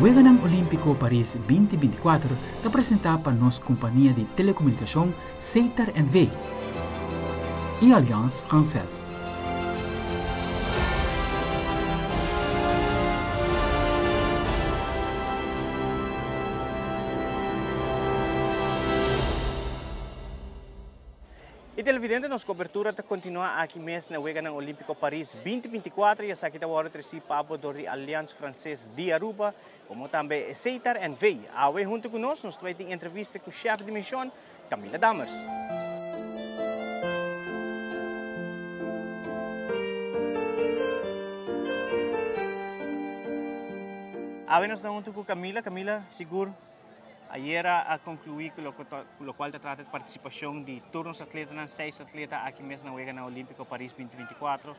Weganang Olímpico Paris 2024 está apresentada para nossa companhia de telecomunicação Seitar NV e Alliance Française. E televidente, nossa cobertura está continua aqui mesmo na Weganang Olímpico Paris 2024 e essa aqui está agora participado da Aliança Francesa de Aruba, como também Seitar NV. Awe junto conosco, nós vamos ter entrevista com o chefe de missão, Camila Dammers. Awe nós estamos junto com Camila. Camila, seguro. Ayer a concluir com o qual se trata de participação de todos os atletas, 6 atletas aqui mesmo na Weganang Olímpico Paris 2024.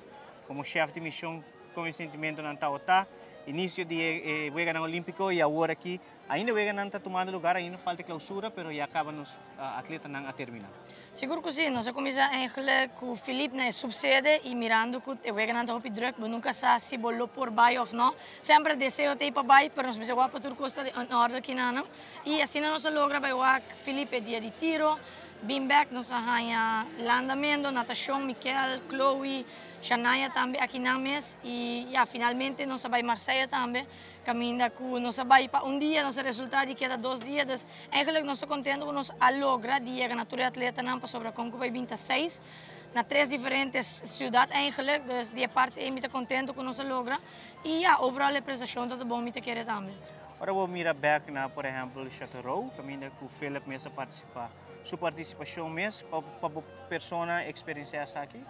Como chefe de missão, com o sentimento na Taotá, início de Weganang Olímpico e agora aqui, ainda Weganang está tomando lugar, ainda falta clausura, mas já acabam os atletas a terminar. Seguro que sim, nós começamos eigenlijk com o Felipe na subsede e mirando que o Weganang está op druk, mas nunca sabe se bolou por baixo ou não. Sempre desejo ter para baixo, mas nós precisamos para tudo custa em ordem aqui não. E assim nós logra para o Felipe dia de tiro, beanbag, nós arranha landamento, natação, Miquel, Chloe, Shania também aqui na mes e finalmente nós vai Marseille também. Caminha com nós vai para dia, nosso resultado queda 2 dias. Dus eigenlijk nós estamos contentes com nós a logra dia na tour atleta não para sobre Congo vai 26 na 3 diferentes cidades eigenlijk. Dus die parte é muito contente com nós a logra e overal a prestação está bom muito querer também. Agora vou mirar back na, por exemplo, Châteauroux, caminha com o Felipe mesmo participar. Sua participação mesmo para a pessoa experienciar isso aqui?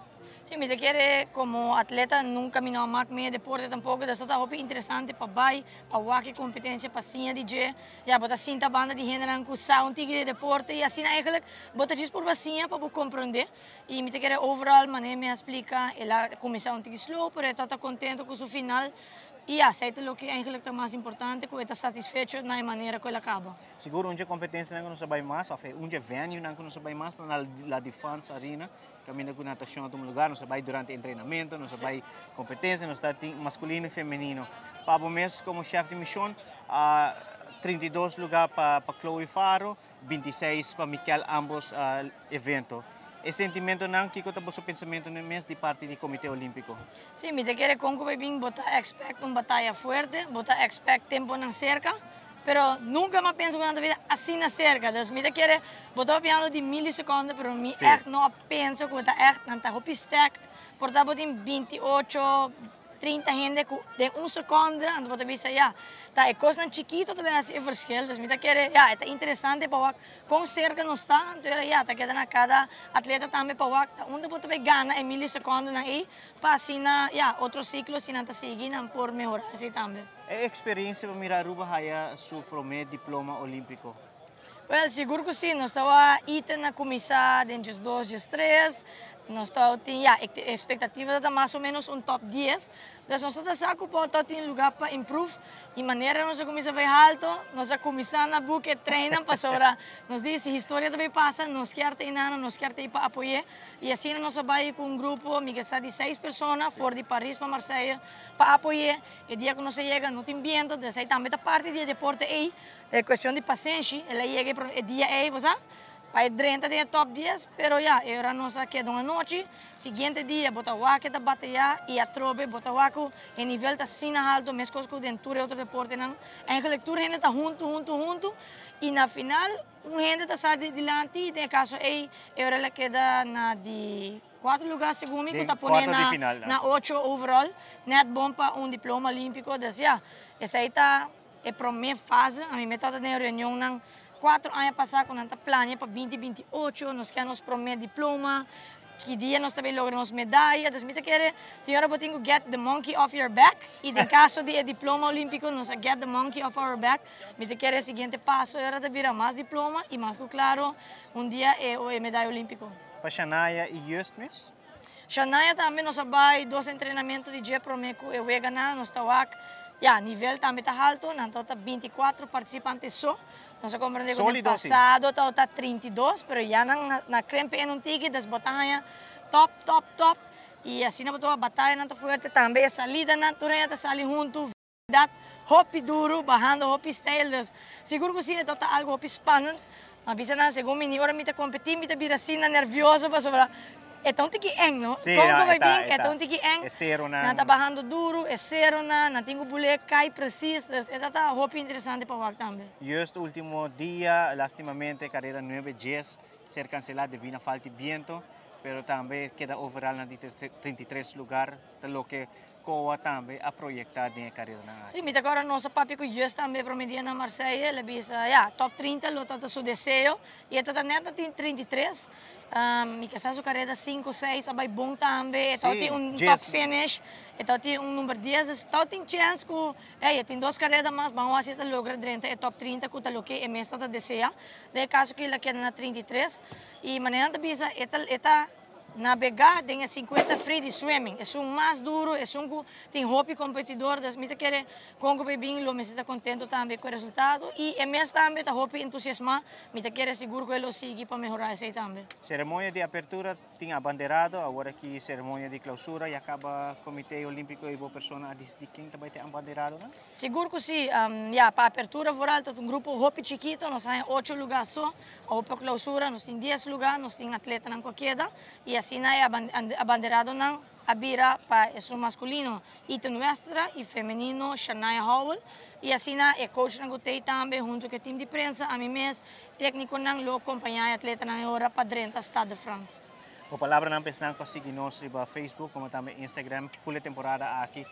Sim, me quero como atleta nunca me não marco meio deporte tampouco, das está muito interessante para vai, para o que competência para sim DJ, já botar cinta banda de gênero com sound de deporte e assim eigenlijk botar disso por bacia para compreender e me quero overall maneira me explica ela comissão de slow, pero está contente com o final. E aceita o que é mais importante, que está satisfeito na maneira que ele acaba. Seguro, onde a competência não se vai mais, ou onde venue não se vai mais, na defensa arena, caminha com natação a um lugar, não se vai durante o treinamento, não se vai competência, não está masculino e feminino. Para o mês, como chefe de missão, 32 lugares para Chloe Faro, 26 para Miquel, ambos eventos. Esse sentimento não que está o pensamento no mês de parte do Comitê Olímpico. Sim, me quero Congo vai vir botar expect batalha forte, botar expect tempo na cerca, pero nunca me penso na vida assim na cerca. Dus me quero botar piano de milisseconden, pero me echt não penso que está echt não está op stacked, portar botar 28 30 gente de 1 seconde, en wat we zeggen, dat is kost een chiquito te zijn een verschil. Dus met querer, het is interessante para con cerca no está, entonces dat queda na cada atleta também para onde pode ganhar em milisseconden na para assim outro ciclo se não está seguindo por melhorar assim também. É experiência para mirar Aruba haya seu primeiro diploma olímpico. Well, seguro que sim, nós estava indo na comissão dentro dos 2, dos 3. Nós temos a expectativa de mais ou menos top 10. Então, nós estamos a lugar para improve. E maneira nós começamos a alto, nós começamos a buscar treino para sobre nós diz a história também passa, nós queremos treinar, nós queremos para apoiar. E assim nós vamos com um grupo, que está de 6 pessoas, for de Paris para Marseille, para apoiar. E dia que nós chegamos, não tem viento, então aí também a parte do deporte aí, é questão de paciência, ela chega para o dia aí, você Pai 30 de top 10, pero era nossa queda uma noite. Seguinte dia, bota o que da bateria e a trobe, bota o que nível está assim alto, mesmo coisa que dentro outro deporte não. Em lectura gente está junto e na final gente está saindo delante e tem caso aí ela queda na de 4 lugares segundo que está ponendo na 8 overall, net bom para diploma olímpico, então essa aí está a primeira fase, a minha metade de reunião não 4 anos passados, quando a plano para 2028, nós queremos primeiro diploma, que dia nós também logramos medalha. Então, me quer, senhora, eu tenho get the monkey off your back. E no caso de diploma olímpico, nós get the monkey off our back. Me quer o seguinte passo, era de virar mais diploma e mais claro, dia é medalha olímpica. Para Shania e Just mesmo? Shania também nós vai 2 treinamentos de dia para mim, eu vou ganhar, nós estamos nível também está alto, não está 24 participantes só. Nós compreendemos que no passado está 32, mas já na crempe não tique, das botanhas top. E assim na batalha não está forte também, a salida na turma está sali junto, hopi duro, bajando hopi stijl. Dus siguro que sim, é algo hopi spannend. Mas bisa na segundo mini hora mita competir, mita bira sina nervioso para sobre. É tão tiki eng, no? Sim, Como vai bem, é tão tiki eng. É zero na. Nata bajando duro, é zero na tenho bule cai preciso. Dus é tata hopi interessante para o também. Justo último dia, lastimamente, carreira 9-10 ser cancelada devido a falta de viento, pero também queda overall na 33 lugar, lo que Coa também a projetar de carreira na área. Sim, mas agora nossa papi que just também prometia na Marseille, ele bisa, ja, top 30, lo tata su deseo, e tata neta tem 33. Mi casa su carreira 5, 6, abai bom também, então tem top finish, então tem número 10, então tem chance que, tem duas carreiras mais, vamos fazer logra dentro é top 30, que o que é mesmo tata desea, de caso que ele queda na 33, e maneira da bisa, eta navegar tem 50 free de swimming. É mais duro, é tem hopi competidor, das me quer com o bem, lo me está contento também com o resultado e é mesmo também tá hopi entusiasmado, me quer seguro que ele siga para melhorar isso também. Cerimônia de abertura tinha abanderado, agora aqui cerimônia de clausura e acaba o Comitê Olímpico e boa pessoa de quem também tem abanderado, né? Seguro que sim, para abertura voral tá grupo hopi chiquito, nós temos 8 lugares só, a para clausura nós temos 10 lugares, nós temos atleta na queda e assim é abanderado ng Abira para o masculino Ethan Westra e feminino Shania Howell e assim é coach ng Gutei também junto com o time de prensa, a mim mesmo técnico ng lo acompanhar atleta ng hora para dentro Stade de France. O palavra não pensam que seguir nós no Facebook como também Instagram, full temporada aqui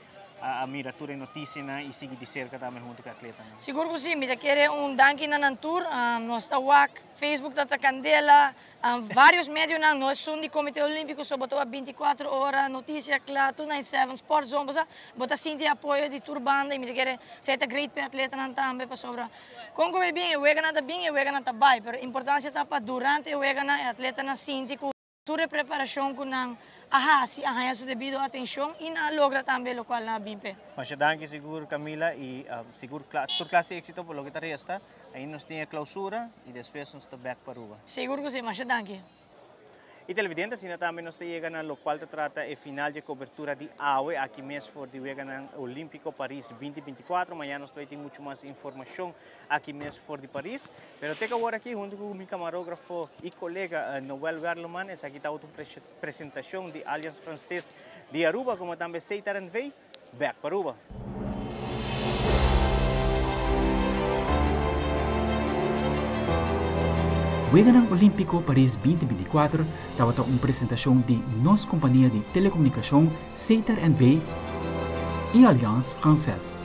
a miratura notícia e seguir de cerca também junto com o atleta. Seguro que sim, me quer danke na tour, nós tá Facebook da Candela, vários médios na nós são do Comitê Olímpico, só botou 24 horas notícia claro, 297 Sport Zone, botar sim de apoio de tour banda e me quer ser great para atleta não também para sobra. Como é bem, eu gana bem, eu gana bem, pero importância tá para durante eu gana atleta na sintico toda preparação com nang se arranha su devido atenção e na logra também o qual na bimpe. Mas danke seguro Camila e seguro por classe éxito por lo que te resta, aí nós temos clausura e depois nós está back para Uva. Seguro que sim, mas danke. E televidentes, ainda também nós chegamos no qual se trata a final de cobertura de AUE aqui mesmo for de Olímpico Paris 2024. Amanhã nós vamos ter muito mais informação aqui mesmo for de Paris. Pero tenho agora aqui junto com o meu camarógrafo e colega Noel Garloman, essa aqui está outra apresentação de Alliance Française de Aruba, como também Seitar and Vey, back para Aruba. O Weganang Olímpico Paris 2024 estava uma apresentação de nossa companhia de telecomunicação Seitar and Vey e Alliance Française.